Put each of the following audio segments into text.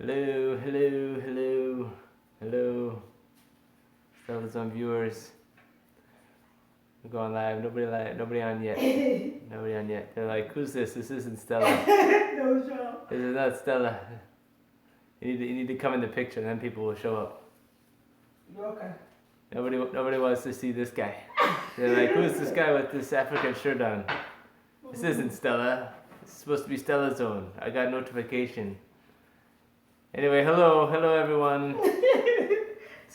Hello, hello, hello, hello. StellaZone viewers. We're going live. Nobody on yet. Nobody on yet. They're like, who's this? This isn't Stella. No show. This is not Stella. You need to come in the picture, and then people will show up. You okay? Nobody wants to see this guy. They're like, who's this guy with this African shirt on? This isn't Stella. It's supposed to be StellaZone. I got notification. Anyway, hello everyone.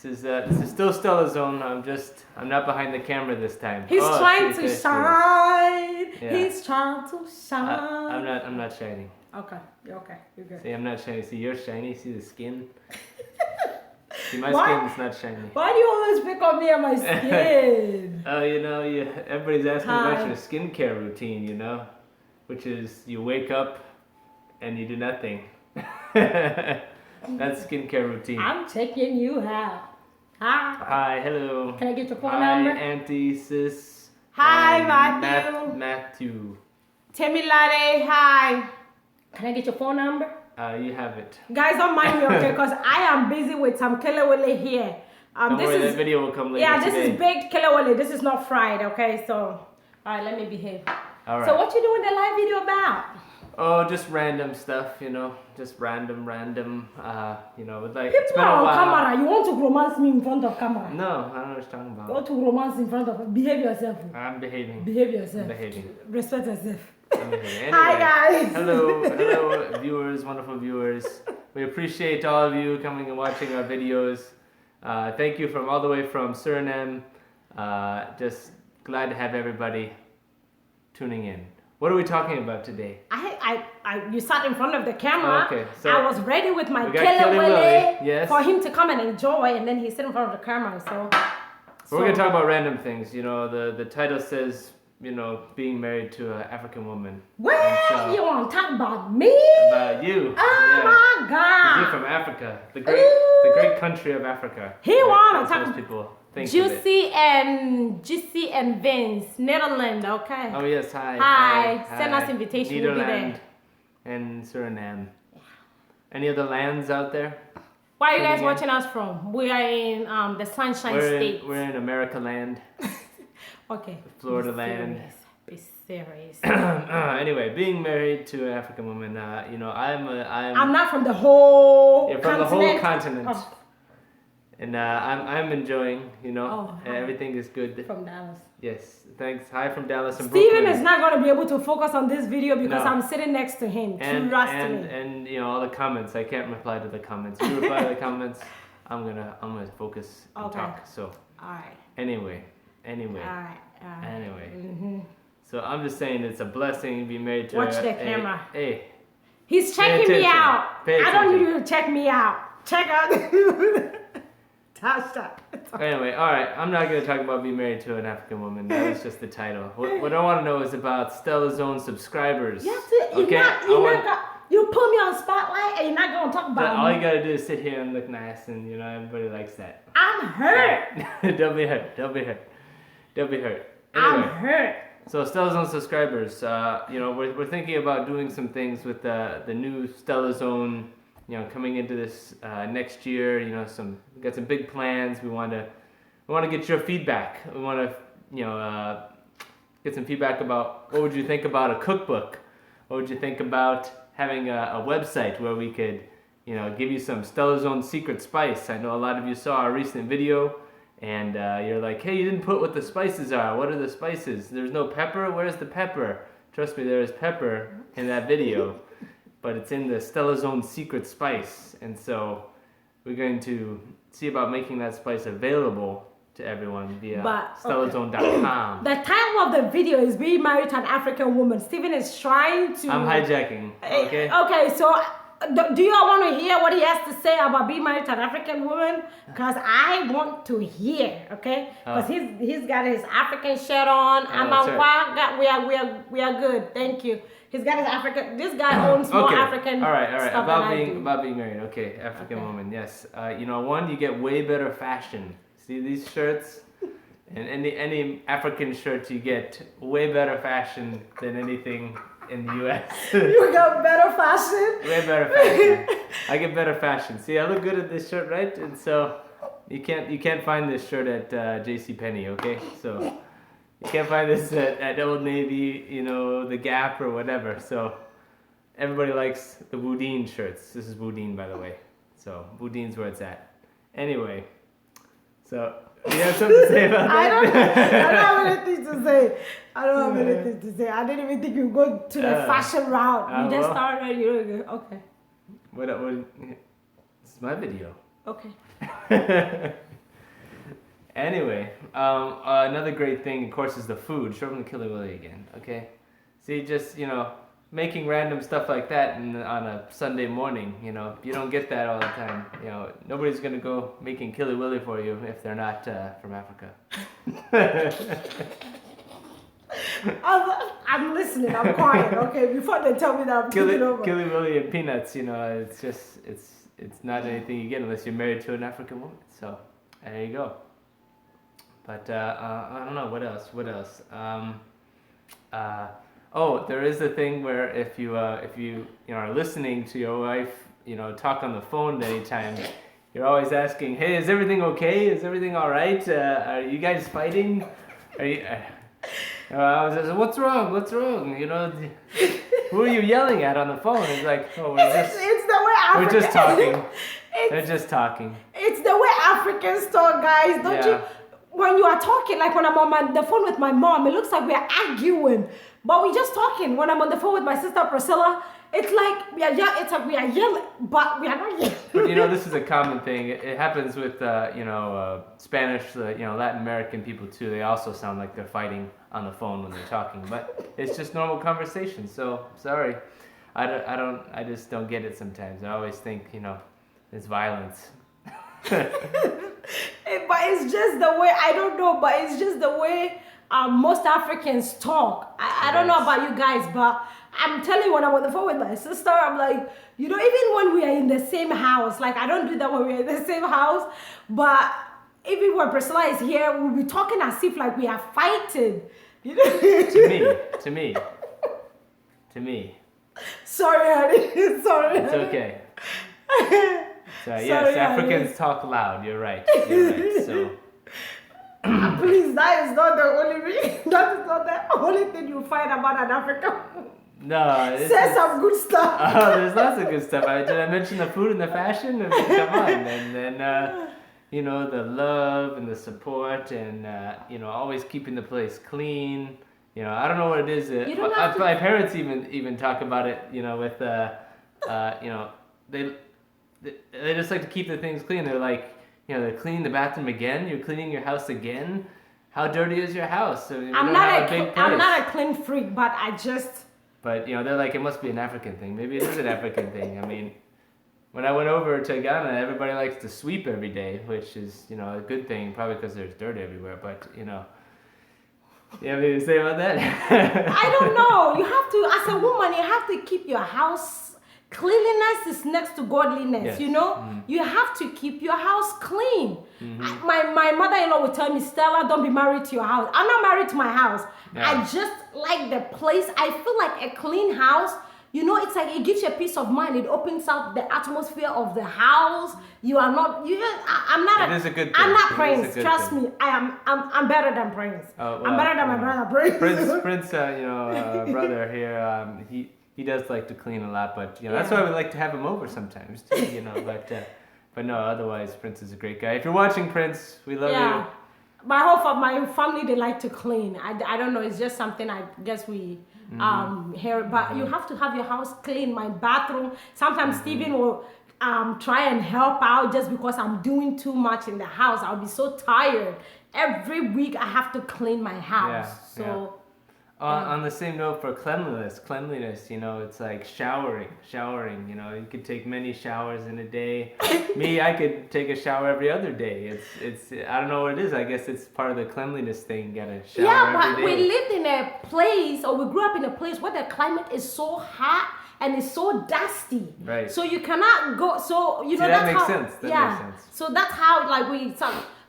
This is still StellaZone. I'm not behind the camera this time. He's trying to shine. Yeah. He's trying to shine. I'm not shining. Okay, you're okay. You're good. See, I'm not shiny. See, you're shiny. See the skin. See, my Why? skin's not shiny. Why do you always pick on me and my skin? Oh, everybody's asking about your skincare routine, which is you wake up and you do nothing. That's skincare routine. I'm checking you out. Hi. Hi, hello. Can I get your phone Hi, number? Auntie, sis. Hi, and Matthew. Matthew. Temilade, hi. Can I get your phone number? You have it. Guys, don't mind me, okay? Because I am busy with some kelewele here. Don't worry, that video will come later this today. is baked kelewele. This is not fried, okay? So, all right, let me behave. All right. So what you doing the live video about? Oh, just random stuff, just random, like, People it's been a are on while. camera. You want to romance me in front of camera? No, I don't know what you're talking You about. want to romance in front of... Behave yourself. I'm behaving. Behave yourself. I'm behaving. Respect yourself. I'm behaving. Anyway, Hi, guys. Hello, viewers, wonderful viewers. We appreciate all of you coming and watching our videos. Thank you from all the way from Suriname. Just glad to have everybody tuning in. What are we talking about today? You sat in front of the camera. Okay, so I was ready with my we got Kelewele, yes. for him to come and enjoy, and then he sit in front of the camera. So we're going to talk about random things. The title says, being married to an African woman. Well, you want to talk about me? About you. Oh my God! You're from Africa, the great country of Africa. He want to Most talk. people think of Juicy and Vince, Netherlands. Okay. it. Oh yes, hi. Hi. Send us invitation. We'll be Nederland there. and Suriname. Any other lands out there? Where are you guys Tuning in? watching us from? We are in the Sunshine State. We're in America land. Okay. Florida Be land. serious. Be serious. Anyway, being married to an African woman, I'm not from the whole You're from the whole continent. of- And I'm enjoying, Oh, hi. everything is good. from Dallas. Yes, thanks. Hi from Dallas and Steven Brooklyn. is not going to be able to focus on this video because No. I'm sitting next to him. and Trust me. and all the comments. I can't reply to the comments. You reply to the comments. I'm gonna focus and Okay. talk. So All right. anyway. All right. Anyway. Mm-hmm. So I'm just saying it's a blessing to be married to Watch a, the a- camera. Hey, He's checking me attention. out. Pay I don't need attention. you to check me out. Check out. Tasha. Anyway, all right. I'm not gonna talk about being married to an African woman. That was just the title. What I want to know is about StellaZone subscribers. You have to. You put me on spotlight and you're not going to talk about all me. you gotta do is sit here and look nice, and everybody likes that. I'm hurt. Don't be hurt. Don't be hurt. Don't be hurt. I'm Anyway, hurt. so StellaZone subscribers, we're thinking about doing some things with the new StellaZone, coming into this next year. We got some big plans. We want to get your feedback. We want to get some feedback about what would you think about a cookbook. What would you think about having a website where we could give you some StellaZone secret spice. I know a lot of you saw our recent video. And you're like, hey, you didn't put what the spices are. What are the spices? There's no pepper? Where's the pepper? Trust me, there is pepper in that video. But it's in the StellaZone secret spice. And so we're going to see about making that spice available to everyone via StellaZone.com. The title of the video is Being Married to an African Woman. Steven is trying to... I'm hijacking, okay? Okay, so... Do you all want to hear what he has to say about being married to an African woman? Because I want to hear, okay? Because he's got his African shirt on. We are good. Thank you. He's got his African. This guy owns more African. All right. Stuff About being married. Okay, African woman. Yes. One, you get way better fashion. See these shirts, and any African shirts, you get way better fashion than anything in the U.S. You got better fashion? Way better fashion. I get better fashion. See, I look good at this shirt, right? And so you can't find this shirt at JCPenney, okay? So you can't find this at Old Navy, the Gap or whatever. So everybody likes the Boudin shirts. This is Boudin, by the way. So Boudin's where it's at. Anyway, so you have something to say about that? I don't have anything to say. I don't have anything to say. I didn't even think you would go to the fashion route. You just started, okay. What? This is my video. Okay. Anyway, another great thing, of course, is the food. Show them the Killer Willy again, okay? See, just, making random stuff like that on a Sunday morning, you don't get that all the time. Nobody's going to go making Killer Willy for you if they're not from Africa. I'm listening. I'm quiet, okay? Before they tell me that I'm taking over. Killer Willy and peanuts, it's just, it's not anything you get unless you're married to an African woman. So, there you go. But I don't know, what else? There is a thing where if you are listening to your wife, talk on the phone at any time, you're always asking, hey, is everything okay? Is everything all right? Are you guys fighting? Are you? I was like, what's wrong? Who are you yelling at on the phone? It's like, oh, it's the way Africans. We're just talking. They're just talking. It's the way Africans talk, guys. Don't you? When you are talking, like when I'm on the phone with my mom, it looks like we are arguing, but we're just talking. When I'm on the phone with my sister Priscilla, it's like we are yelling, but we are not yelling. But this is a common thing. It happens with Spanish, Latin American people too. They also sound like they're fighting on the phone when they're talking, but it's just normal conversation. So sorry, I just don't get it sometimes. I always think it's violence. But it's just the way, I don't know, but it's just the way most Africans talk. I don't know about you guys, but I'm telling you, when I'm on the phone with my sister, I'm like, even when we are in the same house, like I don't do that when we're in the same house, but even when Priscilla is here, we'll be talking as if like we are fighting. To me. Sorry, honey. Sorry. It's okay. So yes, Africans talk loud. You're right. So please, that is not the only reason. That is not the only thing you find about an African. No. Say some good stuff. Oh, there's lots of good stuff. Did I mention the food and the fashion? I mean, come on. And then the love and the support and always keeping the place clean. I don't know what it is. My parents even talk about it. With they just like to keep the things clean. They're like, they're cleaning the bathroom again. You're cleaning your house again. How dirty is your house? I mean, I'm not a clean freak, but I just. But they're like, it must be an African thing. Maybe it is an African thing. I mean, when I went over to Ghana, everybody likes to sweep every day, which is a good thing, probably because there's dirt everywhere. But you have anything to say about that? I don't know. You have to, as a woman, you have to keep your house. Cleanliness is next to godliness, yes. You have to keep your house clean. Mm-hmm. My mother-in-law would tell me, Stella, don't be married to your house. I'm not married to my house. Yeah. I just like the place. I feel like a clean house, it's like it gives you a peace of mind. It opens up the atmosphere of the house. You are not, I'm not. It is a good thing. I'm not Prince. Trust me. I'm better than Prince. I'm better than my brother Prince. Prince, brother here, he does like to clean a lot, but that's why we like to have him over sometimes too, but no, otherwise Prince is a great guy. If you're watching, Prince, we love you. My family, they like to clean. I don't know, it's just something I guess we hear, but you have to have your house clean. My bathroom, sometimes Stephen will try and help out just because I'm doing too much in the house. I'll be so tired. Every week I have to clean my house. On the same note, for cleanliness, it's like showering. You could take many showers in a day. Me, I could take a shower every other day. It's I don't know what it is. I guess it's part of the cleanliness thing. You gotta shower every day. We lived in a place, or we grew up in a place where the climate is so hot and it's so dusty. Right. So you cannot go. So that makes sense. That makes sense. So that's how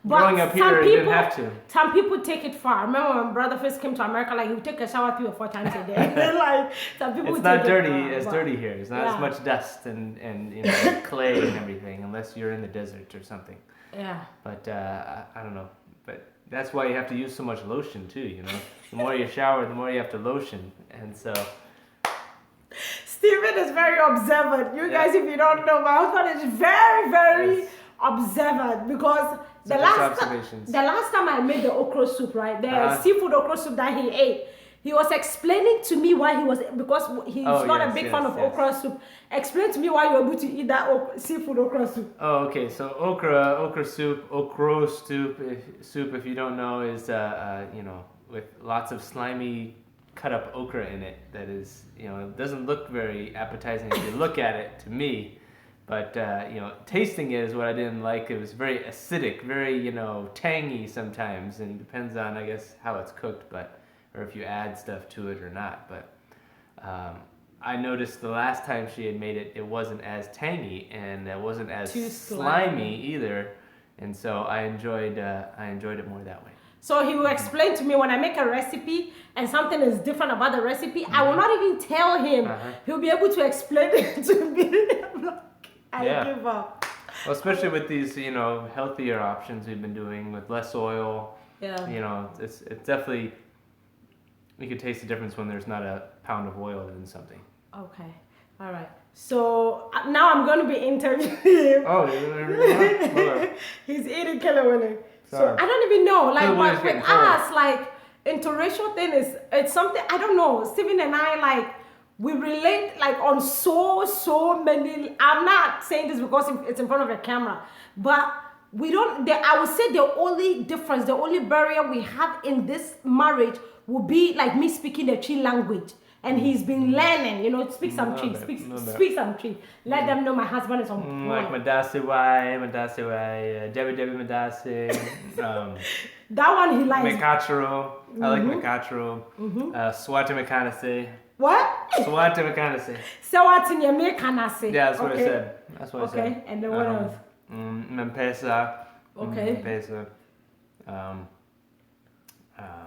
But growing up here, you didn't have to. Some people take it far. I remember when my brother first came to America, like he would take a shower 3 or 4 times a day. Like some people. It's not dirty as dirty here. It's not as much dust and you know clay and everything, unless you're in the desert or something. Yeah. But I don't know. But that's why you have to use so much lotion too. You know, the more you shower, the more you have to lotion, and so. Steven is very observant. You guys, if you don't know, my husband is very, very observant because the last time I made the okra soup, right, the seafood okra soup that he ate, he was explaining to me why he was, because he's not a big fan of okra soup. Explain to me why you were able to eat that seafood okra soup. Oh, okay. So okra soup, if you don't know, is you know, with lots of slimy cut up okra in it. That is, you know, it doesn't look very appetizing if you look at it to me. But, you know, tasting it is what I didn't like. It was very acidic, very, you know, tangy sometimes. And it depends on, I guess, how it's cooked, or if you add stuff to it or not. But I noticed the last time she had made it, it wasn't as tangy and it wasn't as slimy either. And so I enjoyed it more that way. So he will explain to me when I make a recipe and something is different about the recipe, I will not even tell him. He'll be able to explain it to me. I give up. Well, especially with these, you know, healthier options we've been doing with less oil. Yeah. You know, it's definitely, you can taste the difference when there's not a pound of oil in something. Okay. All right. So now I'm going to be interviewing him. Oh, he's eating kelewele. So I don't even know, like with us, like interracial thing it's something, I don't know. Steven and I, like, we relate like on so many. I'm not saying this because it's in front of a camera, but we don't. I would say the only difference, the only barrier we have in this marriage would be like me speaking the Tree language. And he's been learning, you know, speak some Tree, speak some Tree. Let them know my husband is on point. Like Madasi Debbie Madasi. That one he likes. Mekachero. I like Mekachero. Swati Mekanase. What? Swati Mekanase. Swati Mekanase. Yeah, that's what I said. That's what I said. Okay, and then what else? Mempesa. Okay. Mempesa.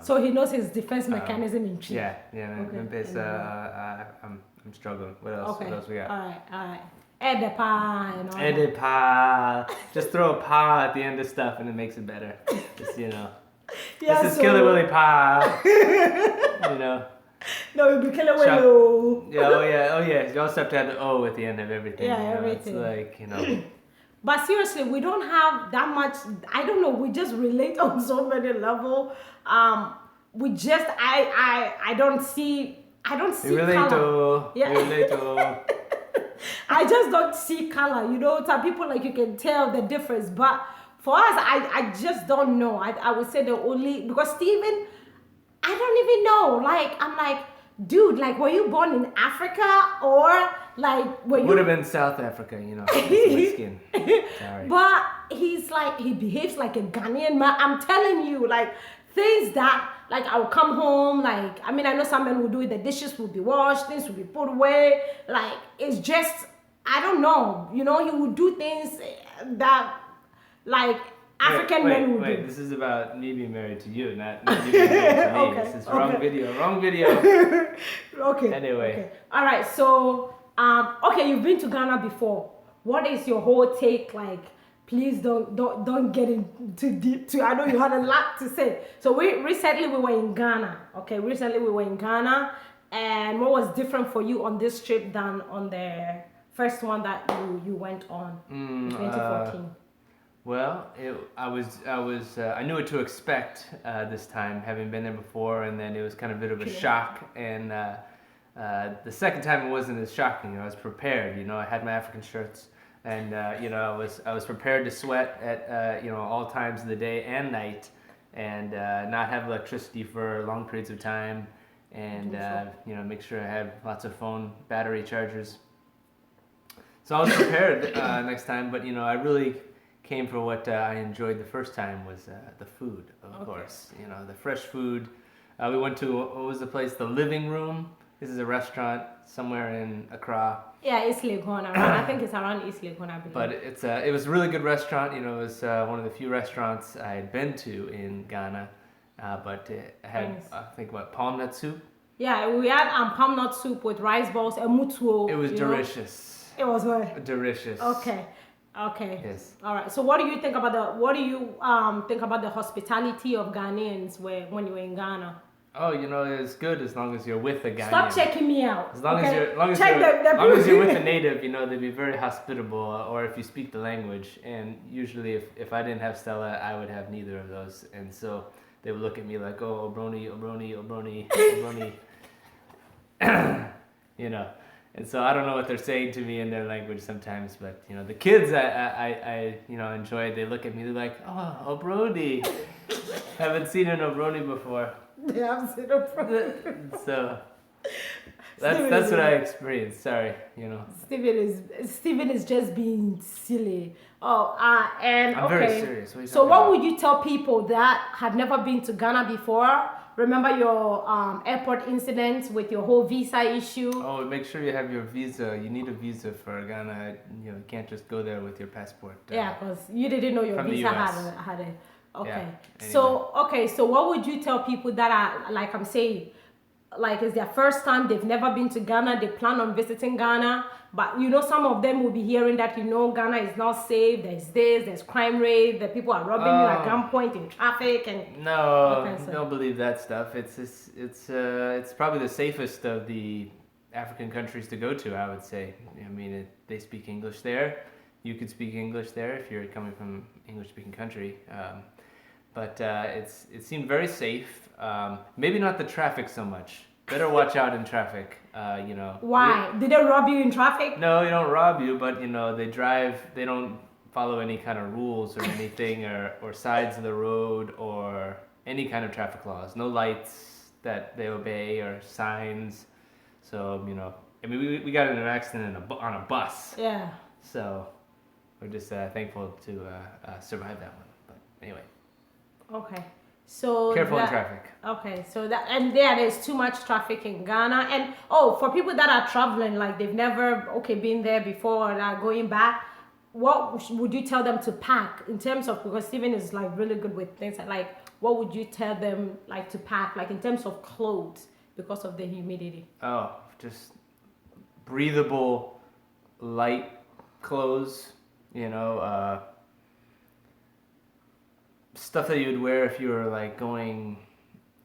So he knows his defense mechanism in Tree. Yeah. Mempesa. I'm struggling. What else? Okay. What else we got? All right. Edepa, you know. Edepa. Just throw a pa at the end of stuff and it makes it better. Just, you know. Yeah, this is Killer Willie Pa. You know. No, it'll be Killer Willie. Yeah, oh yeah. You also have to have the O at the end of everything. Yeah, you know? everything. It's like, you know. But seriously, we don't have that much. I don't know. We just relate on so many levels. We just, I don't see color. Yeah. I just don't see color. You know, some people, like, you can tell the difference. But for us, I just don't know. I would say the only, because Steven, I don't even know. Like, I'm like, dude, like, were you born in Africa or like were you? Would have been South Africa, you know. My skin. Sorry. But he's like, he behaves like a Ghanaian man. I'm telling you, like, things that, like, I'll come home, like, I mean, I know some men will do it, the dishes will be washed, things will be put away, like, it's just, I don't know, you know, he would do things that, like, African men would do. This is about me being married to you, not you being married to me. Okay, this is wrong video. Okay. Anyway. Okay. All right, so, okay, you've been to Ghana before. What is your whole take, like, please don't get in too deep. I know you had a lot to say. So recently we were in Ghana. Okay, and what was different for you on this trip than on the first one that you went on in 2014? Well, I knew what to expect this time, having been there before, and then it was kind of a bit of a shock. And the second time it wasn't as shocking. I was prepared. You know, I had my African shirts. And you know, I was prepared to sweat at you know, all times of the day and night, and not have electricity for long periods of time, and you know, make sure I had lots of phone battery chargers. So I was prepared next time, but you know, I really came for what I enjoyed the first time was the food, of course. You know, the fresh food. We went to, what was the place? The Living Room. This is a restaurant somewhere in Accra. Yeah, East Legon. I think it's around East Legon, I believe. But it was a really good restaurant. You know, it was one of the few restaurants I had been to in Ghana. But it had, Nice. I think, palm nut soup. Yeah, we had palm nut soup with rice balls and mutuo. It was delicious. It was what? Delicious. Okay. Yes. All right. So, what do you think about the hospitality of Ghanaians when you were in Ghana? Oh, you know, it's good as long as you're with a Ghanaian. Stop checking me out. As long okay? as you're with a native, you know, they'd be very hospitable. Or if you speak the language, and usually if I didn't have Stella, I would have neither of those, and so they would look at me like, oh, Obroni, Obroni, Obroni, Obroni, you know. And so I don't know what they're saying to me in their language sometimes, but you know, the kids I enjoy. They look at me, they're like, oh, Obroni. Haven't seen an Obroni before. They have seen Obroni. So that's what I experienced. Sorry, you know. Steven is just being silly. Oh, and I'm very serious. So what would you tell people that have never been to Ghana before? Remember your airport incident with your whole visa issue? Oh, make sure you have your visa. You need a visa for Ghana. You know, you can't just go there with your passport. Yeah, because you didn't know your visa had a. Okay. Yeah, anyway. So what would you tell people that are, like I'm saying, like it's their first time, they've never been to Ghana, they plan on visiting Ghana, but you know, some of them will be hearing that, you know, Ghana is not safe, there's crime rate, that people are robbing you at gunpoint in traffic, and no, don't believe that stuff. It's probably the safest of the African countries to go to, I would say. I mean, they speak English there. You could speak English there if you're coming from English-speaking country. But it seemed very safe. Maybe not the traffic so much. Better watch out in traffic. You know. Why? Did they rob you in traffic? No, they don't rob you, but you know, they drive. They don't follow any kind of rules or anything, or sides of the road, or any kind of traffic laws. No lights that they obey or signs. So you know, I mean, we got in an accident on a bus. Yeah. So we're just thankful to survive that one. But anyway. Okay. So careful in traffic. Okay, so there's too much traffic in Ghana, and for people that are traveling, like they've never been there before or are going back, what would you tell them to pack in terms of, because Steven is like really good with things like what would you tell them like to pack, like in terms of clothes because of the humidity? Oh, just breathable, light clothes, you know, stuff that you would wear if you were like going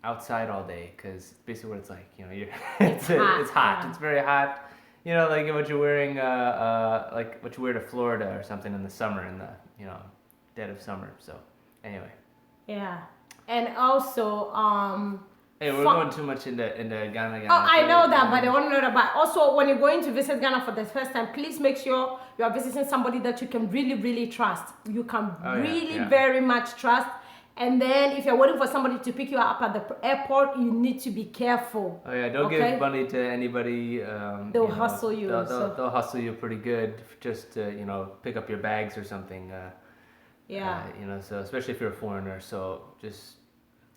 outside all day, because basically what it's like, you know, it's hot. Yeah. It's very hot. You know, like what you're wearing, like what you wear to Florida or something in the summer, in the, you know, dead of summer. So anyway. Yeah, and also hey, we're going too much into Ghana. Oh, I know that, but I want to know about also when you're going to visit Ghana for the first time, please make sure you are visiting somebody that you can really, really trust. You can very much trust. And then if you're waiting for somebody to pick you up at the airport, you need to be careful. Oh yeah, don't give money to anybody. They'll hustle you. They'll hustle you pretty good just to, you know, pick up your bags or something. You know, so especially if you're a foreigner, so just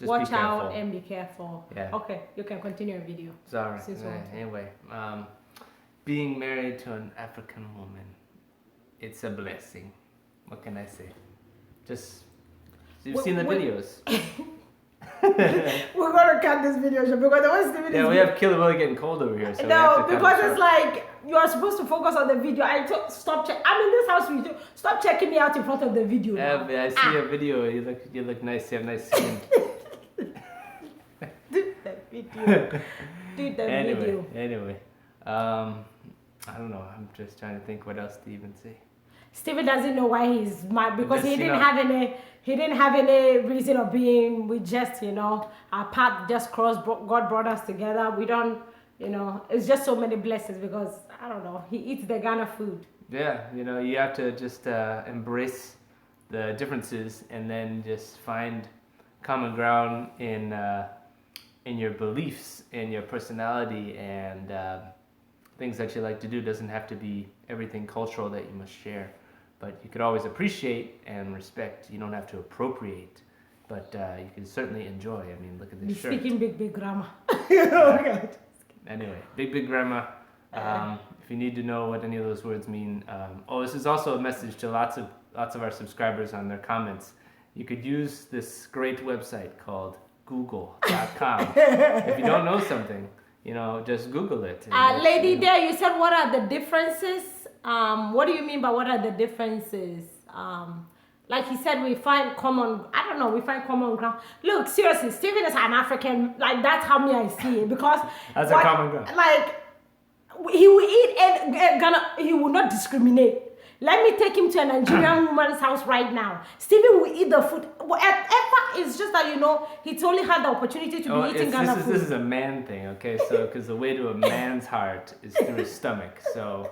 watch out and be careful. Yeah. Okay, you can continue your video. Sorry. Anyway, being married to an African woman, it's a blessing. What can I say? Just you've seen the videos. We're gonna cut this video because the one Steven we have Killer Willie getting cold over here. So no, because it's like you are supposed to focus on the video. Stop check. I'm in this house with you. Stop checking me out in front of the video. Yeah, I see a video. You look nice. You have nice skin. Do that video. Video. Anyway, I don't know. I'm just trying to think what else to even say. Steven doesn't know why he's mad because he didn't have any reason of being. We just, you know, our path just crossed. God brought us together. We don't, you know, it's just so many blessings because I don't know. He eats the Ghana food. Yeah, you know, you have to just embrace the differences and then just find common ground in your beliefs, in your personality, and things that you like to do. Doesn't have to be everything cultural that you must share, but you could always appreciate and respect. You don't have to appropriate, but you can certainly enjoy. I mean, look at this shirt. Speaking big grammar. Okay. Anyway, big grandma. If you need to know what any of those words mean, this is also a message to lots of our subscribers on their comments. You could use this great website called Google.com. If you don't know something, just Google it. Lady, there, you said what are the differences? What do you mean by what are the differences? Like he said, we find common ground. Look, seriously, Stephen is an African. Like, that's how I see it. Because that's a common ground. Like, he will eat and he will not discriminate. Let me take him to a Nigerian woman's house right now. Stephen will eat the food. Whatever, it's just that, he's only had the opportunity to be eating Ghana food. This is a man thing, okay? So, because the way to a man's heart is through his stomach. So,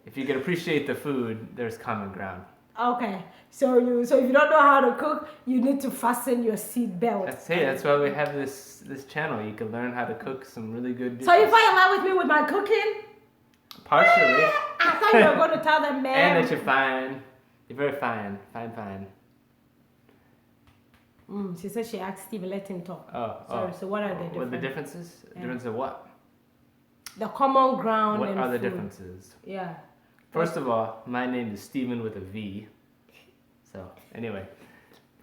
if you can appreciate the food, there's common ground. Okay, so if you don't know how to cook, you need to fasten your seat belt. That's why we have this channel. You can learn how to cook some really good dishes. So you fall in love with me with my cooking? Partially. I thought you were going to tell them, man. And that you're fine. You're very fine. Fine. She said she asked Steve, let him talk. Sorry, so what are the differences? What are the differences? Yeah. Difference of what? The common ground. What and are the food. differences? Yeah. First of all, my name is Stephen with a V. So, anyway.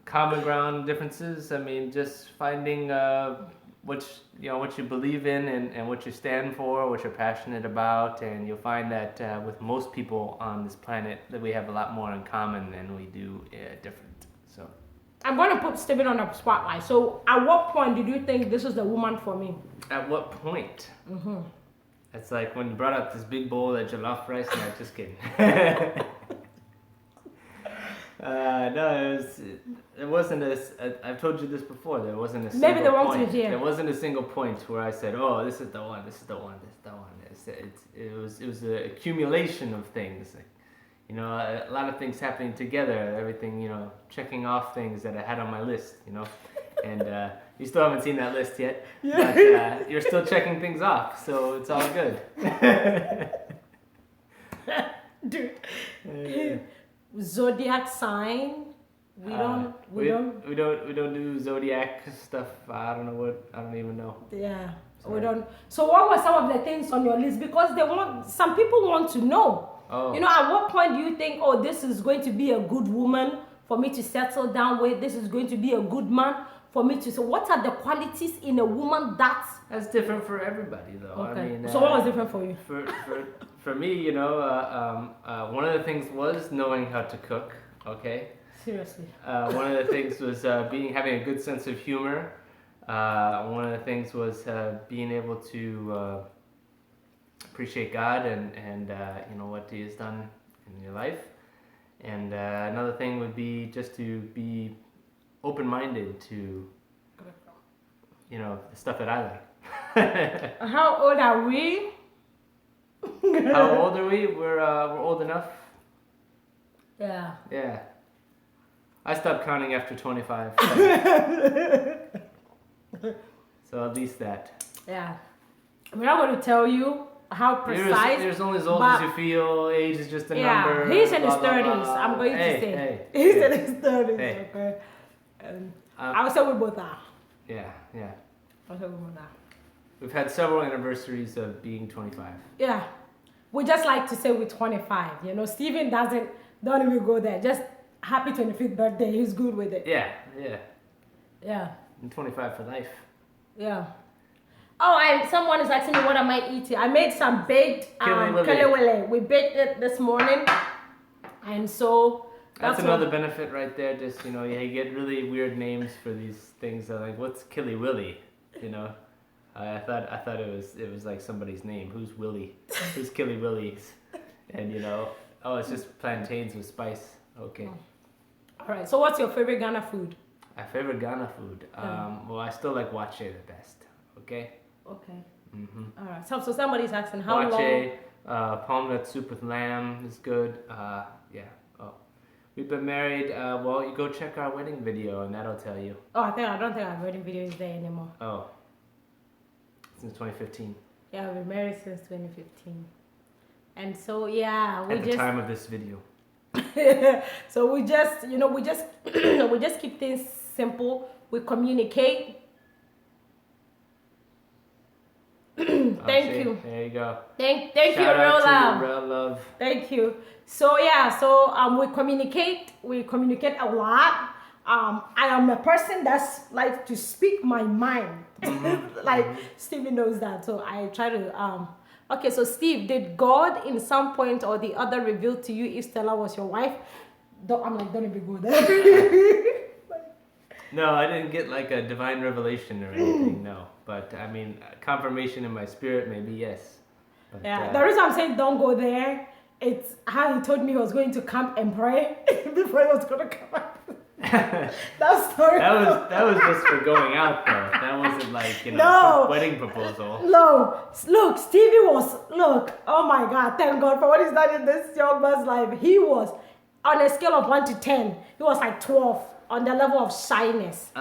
Common ground differences, I mean, just finding what you believe in and what you stand for, what you're passionate about, and you'll find that with most people on this planet that we have a lot more in common than we do different. So I'm going to put Stephen on the spotlight. So at what point did you think this is the woman for me? At what point? Mm-hmm. It's like when you brought up this big bowl of jollof rice. No, just kidding. No, it wasn't I've told you this before. There wasn't a single Maybe the one point. to hear. There wasn't a single point where I said, "Oh, this is the one. This is the one. This is the one." It was an accumulation of things. A lot of things happening together. Everything, checking off things that I had on my list. And you still haven't seen that list yet. Yeah. But you're still checking things off, so it's all good. Dude. Zodiac sign. We don't do zodiac stuff. I don't even know. Yeah. Sorry. We don't. So what were some of the things on your list? Because some people want to know. Oh. At what point do you think, this is going to be a good woman for me to settle down with? This is going to be a good man for me to. So what are the qualities in a woman that's different for everybody, though. Okay. I mean, so what was different for you? For me, one of the things was knowing how to cook. Okay. Seriously. One of the things was having a good sense of humor. One of the things was being able to appreciate God and what He has done in your life. And another thing would be just to be open-minded to the stuff that I like. How old are we? How old are we? We're old enough. Yeah. Yeah. I stopped counting after 25. So at least that. Yeah. We're not going to tell you how precise. You're only as old as you feel. Age is just a number. He's in his 30s. I'm going to say. He's in his 30s. Hey. Okay. I would say we both are. Yeah. I would say we both are. We've had several anniversaries of being 25. Yeah. We just like to say we're 25. Stephen don't even go there. Just happy 25th birthday. He's good with it. Yeah. Yeah. I'm 25 for life. Yeah. Oh, and someone is asking me what am I eating. I made some baked kelewele. We baked it this morning. And so that's another benefit right there. Just, you get really weird names for these things. Like, what's Killy Willy? I thought it was like somebody's name. Who's Willie? Who's Killy Willies? And it's just plantains with spice. Okay. All right. So what's your favorite Ghana food? My favorite Ghana food. Well, I still like wache the best. Okay. Okay. Mm-hmm. All right. So somebody's asking how long. Palm nut soup with lamb is good. Yeah. Oh, we've been married. Well, you go check our wedding video, and that'll tell you. Oh, I don't think our wedding video is there anymore. Oh. Since 2015. Yeah, we've been married since 2015. And so at the time of this video. So we just we just keep things simple. We communicate. Thank Thank see? you. There you go. Thank Shout you, out real to love. Real love. Thank you. So yeah, so we communicate a lot. I am a person that's like to speak my mind. Like Stevie knows that. So I try to okay, so Steve, did God in some point or the other reveal to you if Stella was your wife? I'm like, don't even go there. No, I didn't get like a divine revelation or anything, no. But I mean, confirmation in my spirit, maybe yes. But, Yeah, the reason I'm saying don't go there, it's how he told me he was going to camp and pray before he was going to come out. That story. that was just for going out though. That wasn't like, you know, No. wedding proposal. No, look, Stevie was, oh my God, thank God for what he's done in this young man's life. He was, on a scale of 1 to 10, he was like 12 on the level of shyness.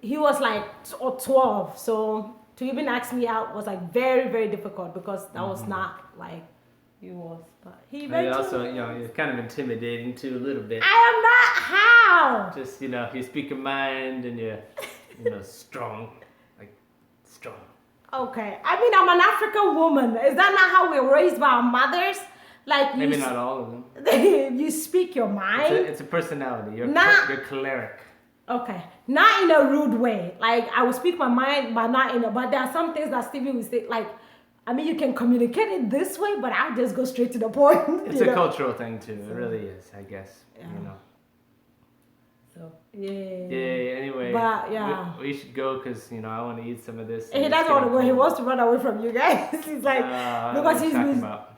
He was like 12, so to even ask me out was like very, very difficult because that was not like he was. But he And also, you know, it's kind of intimidating too a little bit. I am not. How? Just, you know, you speak your mind and you're, you know, strong. Like, strong. Okay. I mean, I'm an African woman. Is that not how we're raised by our mothers? Like Maybe not all of them. You speak your mind. It's a personality. You're choleric. Okay. Not in a rude way. Like, I will speak my mind, but not in a... But there are some things that Stevie will say, like... I mean, you can communicate it this way, but I'll just go straight to the point. It's a cultural thing, too. It really is, I guess. Yeah. You know. So, yeah. Yeah, anyway. But, yeah. We should go because, you know, I want to eat some of this. He doesn't want to go. He wants to run away from you guys. He's like... because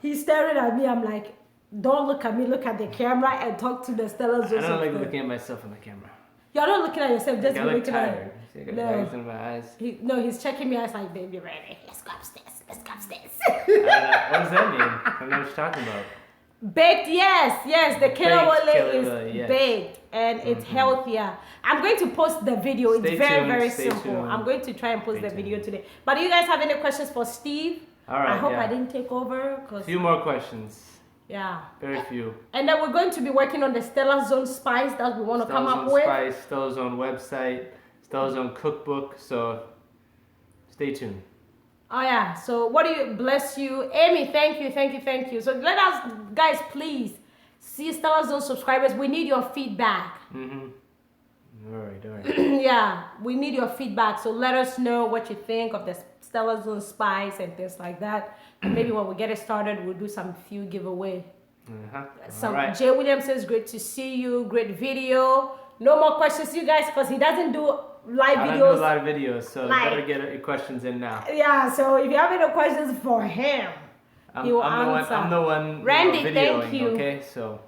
he's staring at me. I'm like, don't look at me. Look at the camera and talk to the StellaZone. I don't like looking at myself on the camera. You're not looking at yourself. Just looking tired. at... I got bags in my eyes. He's checking me. I was like, baby, ready. Let's go upstairs. Let's go upstairs. What does that mean? I don't know what you're talking about. Baked, yes. The kelewele is yes. baked and it's healthier. I'm going to post the video. It's very simple. Tuned. I'm going to try and post the video today. But do you guys have any questions for Steve? All right. I hope I didn't take over. A few more questions. Yeah. Very few. And then we're going to be working on the StellaZone spice that we want to come up with. StellaZone spice, StellaZone website, StellaZone cookbook. So stay tuned. Oh yeah. So what do you bless you, Amy? Thank you. So let us, guys, please see StellaZone subscribers. We need your feedback. All right. Yeah, we need your feedback. So let us know what you think of the StellaZone spice and things like that. And maybe when we get it started, we'll do some few giveaway. So right. Jay Williams says, great to see you. Great video. No more questions, you guys, because he doesn't do live videos. I don't do a lot of videos, so you better get your questions in now. Yeah, so if you have any questions for him, he will answer. I'm the one Randy, videoing, thank you. Okay, so.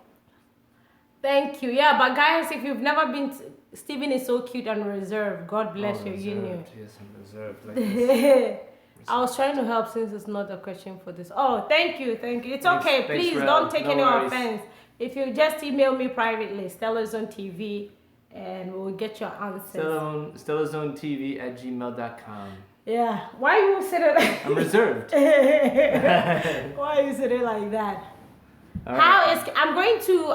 Thank you. Yeah, but guys, if you've never been... Stephen is so cute and reserved. God bless your union. Yes, I'm reserved like this. I was trying to help since it's not a question for this. Oh, thank you. It's okay. Thanks, please don't take any offense. If you just email me privately, StellaZone TV, and we'll get your answers. StellaZoneTV@gmail.com. Yeah. Why you sit it like I'm reserved. Why you sit it like that? I'm going to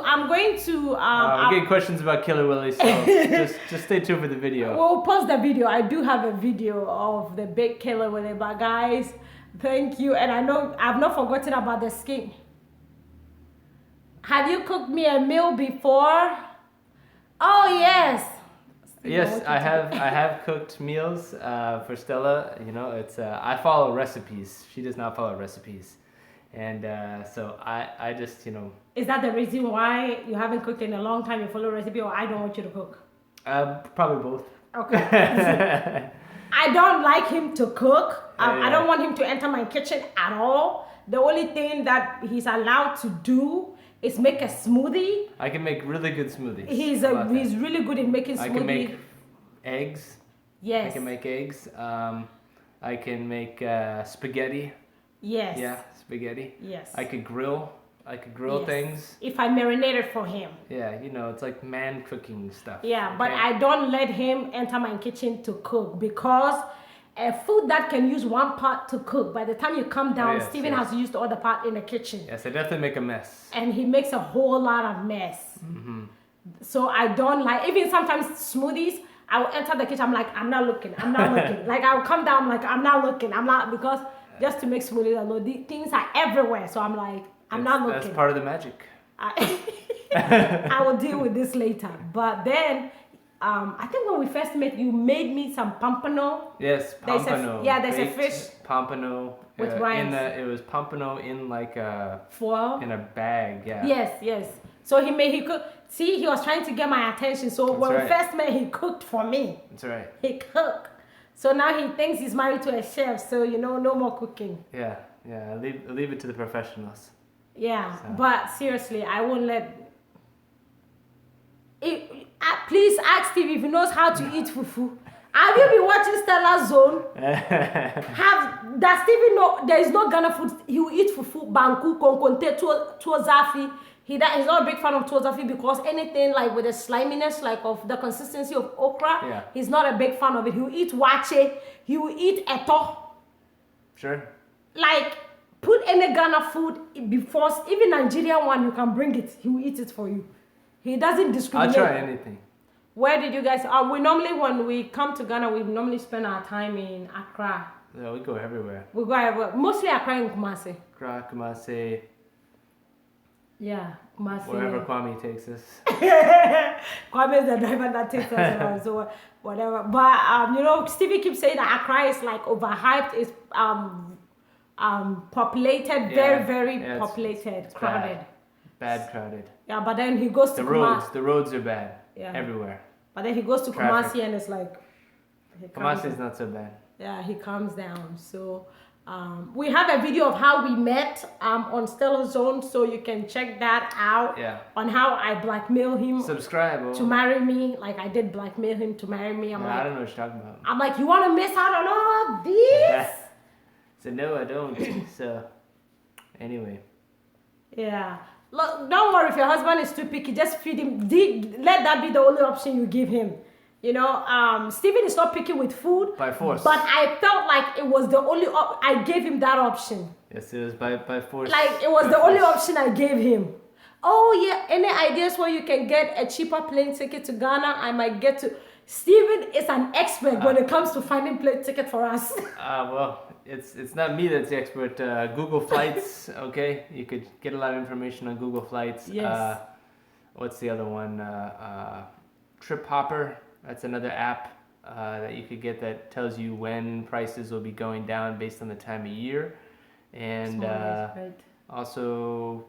I'm getting questions about Killer Willie, so just stay tuned for the video. We'll post the video. I do have a video of the big Killer Willie, but guys, thank you. And I know I've not forgotten about the skin. Have you cooked me a meal before? Oh yes. Yes, I have cooked meals for Stella. You know, it's I follow recipes. She does not follow recipes. And so I just, you know... Is that the reason why you haven't cooked in a long time, you follow recipe, or I don't want you to cook? Probably both. Okay. I don't like him to cook. I don't want him to enter my kitchen at all. The only thing that he's allowed to do is make a smoothie. I can make really good smoothies. He's really good in making smoothies. I can make eggs. Yes. I can make eggs. I can make spaghetti. Yes. Yeah, spaghetti. Yes. I could grill things. If I marinate it for him. Yeah, you know, it's like man cooking stuff. Yeah, okay? but I don't let him enter my kitchen to cook because a food that can use one pot to cook, by the time you come down, Stephen has used all the pot in the kitchen. Yes, I definitely make a mess. And he makes a whole lot of mess. So I don't like, even sometimes smoothies, I will enter the kitchen. I'm like, I'm not looking. Like I'll come down. I'm like, I'm not looking. I'm not because just to make Smoothie know the things are everywhere. So I'm like, I'm not looking. That's part of the magic. I will deal with this later. But then, I think when we first met, you made me some pompano. Yes, pompano. There's a baked fish pompano with rice. It was pompano in like a foil in a bag. Yeah. Yes. So he cooked. See, he was trying to get my attention. So when we first met, he cooked for me. That's right. He cooked. So now he thinks he's married to a chef. So no more cooking. Yeah. Leave it to the professionals. Yeah, so. But seriously, I won't let. Please ask Steve if he knows how to eat fufu. Have you been watching StellaZone? Does Stevie know there is no Ghana food? He will eat fufu, banku, konkonte, tuozafi. He's not a big fan of tuozafi because anything like with the sliminess, like of the consistency of okra, he's not a big fan of it. He will eat wache. He will eat eto. Sure. Like. Put any Ghana food before, even Nigerian one, you can bring it. He will eat it for you. He doesn't discriminate. I'll try anything. Where did you guys? We normally, when we come to Ghana, we normally spend our time in Accra. Yeah, we go everywhere. We go everywhere. Mostly Accra and Kumasi. Accra, Kumasi. Yeah, Kumasi. Wherever Kwame takes us. Kwame is the driver that takes us around, so whatever. But Stevie keeps saying that Accra is like overhyped. It's populated, very populated, it's crowded. Bad crowded. Yeah, but then he goes to Kumasi. The roads are bad. Yeah. Everywhere. But then he goes to Kumasi and it's like. Kumasi is not so bad. Yeah, he calms down. So we have a video of how we met on StellaZone, so you can check that out. Yeah. On how I blackmail him. Subscribe. To marry me, like I did blackmail him to marry me. I don't know what you're talking about. I'm like, you want to miss out on all this? So no, I don't. So, anyway. Yeah. Look, don't worry if your husband is too picky. Just feed him. Let that be the only option you give him. Stephen is not picky with food. By force. But I felt like it was the only I gave him that option. Yes, it was by force. Like it was the only option I gave him. Oh yeah, any ideas where you can get a cheaper plane ticket to Ghana? I might get to. Stephen is an expert when it comes to finding plane ticket for us. Well. It's not me that's the expert. Google Flights, okay? You could get a lot of information on Google Flights. Yes. What's the other one? Trip Hopper. That's another app that you could get that tells you when prices will be going down based on the time of year. And also,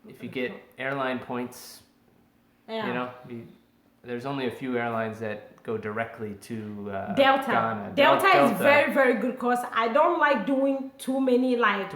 if you get airline points, there's only a few airlines that go directly to Delta. Ghana. Delta is very, very good because I don't like doing too many stops.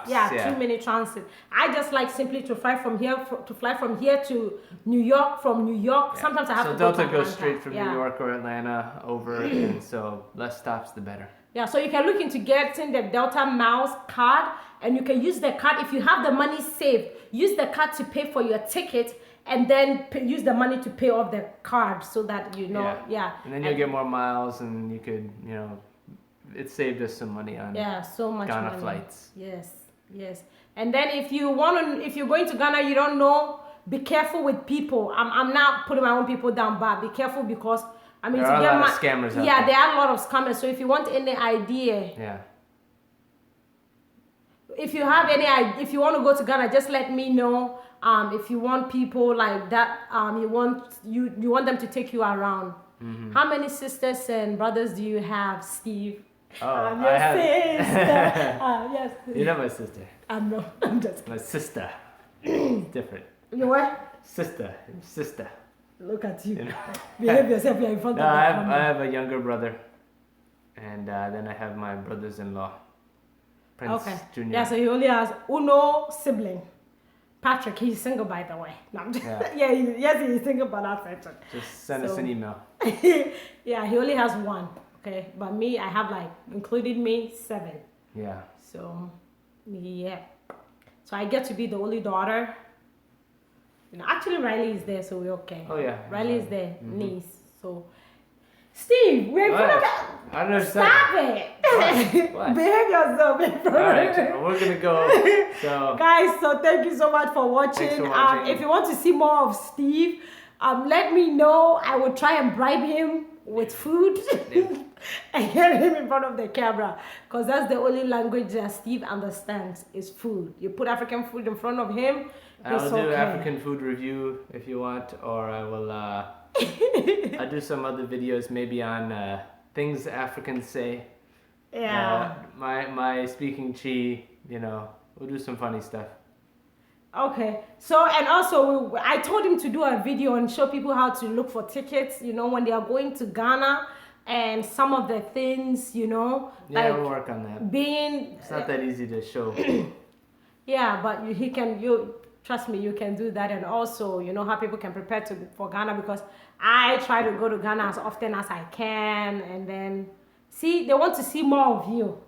Too many transit. I just like simply to fly from here to New York. From New York, sometimes I have to go to Delta Atlanta. goes straight from New York or Atlanta over, and so less stops the better. Yeah, so you can look into getting the Delta Miles card, and you can use the card if you have the money saved. Use the card to pay for your ticket. And then use the money to pay off the card so that And then you'll get more miles, and you could, it saved us some money on so much Ghana money. Flights. Yes. And then if you're going to Ghana, you don't know, be careful with people. I'm not putting my own people down, but be careful because there are a lot of scammers out there. Yeah, there are a lot of scammers. So if you want any idea, if you have any idea, if you want to go to Ghana, just let me know. If you want people like that, you want them to take you around. Mm-hmm. How many sisters and brothers do you have, Steve? Oh, I have. Yes. You're not my sister. No, I'm just. My sister. It's different. You what? Sister. Look at you. Behave yourself. You're in front of the camera. I have a younger brother, and then I have my brothers-in-law, Prince Jr. Yeah, so he only has uno sibling. Patrick, he's single, by the way. No, I'm just, he's single, but that's it. Just send us an email. Yeah, he only has one. Okay, but me, I have including me, 7. Yeah. So, yeah. So I get to be the only daughter. Actually, Riley is there, so we're okay. Oh yeah. Riley is there, niece. So, Steve, we're gonna. I don't know. Stop it! What? Behave yourself. All right, we're gonna go. So guys, so thank you so much for watching. Thanks for watching. If you want to see more of Steve, let me know. I will try and bribe him with food and get him in front of the camera, because that's the only language that Steve understands is food. You put African food in front of him, I'll do African food review if you want, or I will I'll do some other videos maybe on things Africans say. Yeah. My speaking Chi, we'll do some funny stuff. Okay, so and also I told him to do a video and show people how to look for tickets, when they are going to Ghana, and some of the things, Yeah, like we'll work on that. It's not that easy to show. Yeah, but trust me, you can do that, and also how people can prepare for Ghana, because I try to go to Ghana as often as I can, and then they want to see more of you.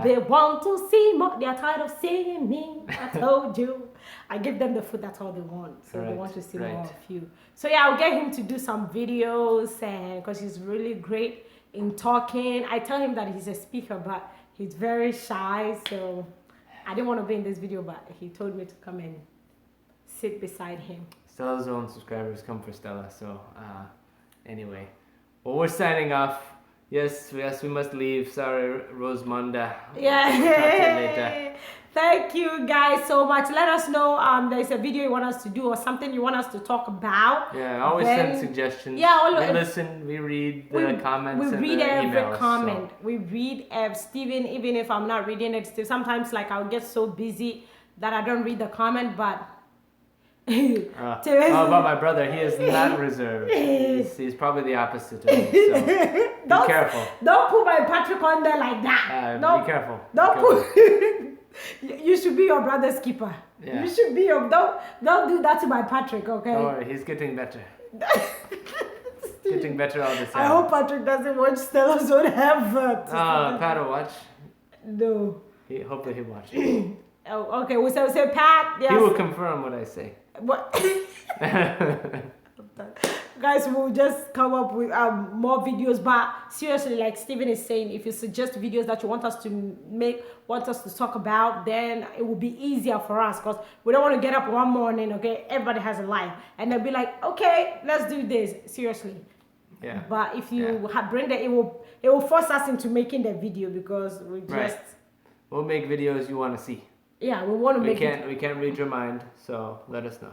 They want to see more. They are tired of seeing me. I told you. I give them the food. That's all they want. So they want to see more of you. So yeah, I'll get him to do some videos, and because he's really great in talking. I tell him that he's a speaker, but he's very shy. So I didn't want to be in this video, but he told me to come and sit beside him. StellaZone subscribers come for Stella. So anyway, well, we're signing off. Yes, we must leave. Sorry, Rosamunda. Yeah. We'll talk to you later. Thank you guys so much. Let us know there's a video you want us to do or something you want us to talk about. Yeah, always send suggestions. Yeah, we listen, we read the comments and read the every emails, comment. So. We read Steven, even if I'm not reading it. Still, sometimes I'll get so busy that I don't read the comment, but about my brother, he is not reserved. He's probably the opposite of me, so be careful. Don't put my Patrick on there like that. Be careful. You should be your brother's keeper. Yeah. You should be don't do that to my Patrick, okay? Don't worry, he's getting better. Getting better all the time. I hope Patrick doesn't watch StellaZone ever. Pat will watch. No. Hopefully he'll watch. Oh, okay, we say Pat. Yes. He will confirm what I say. What? Guys, we'll just come up with more videos, but seriously, like Steven is saying, if you suggest videos that you want us to make, want us to talk about, then it will be easier for us, because we don't want to get up one morning, okay, everybody has a life, and they'll be like, okay, let's do this, seriously. Yeah. But if you bring it will force us into making the video, because we just we'll make videos you want to see. Yeah, we want to make we can't read your mind, so let us know.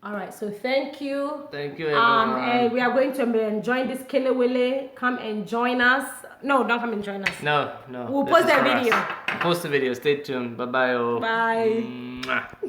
All right, so thank you. Thank you, everyone. And we are going to join this Kilewele. Come and join us. No, don't come and join us. No. We'll post that video. Post the video. Stay tuned. Bye-bye. Bye.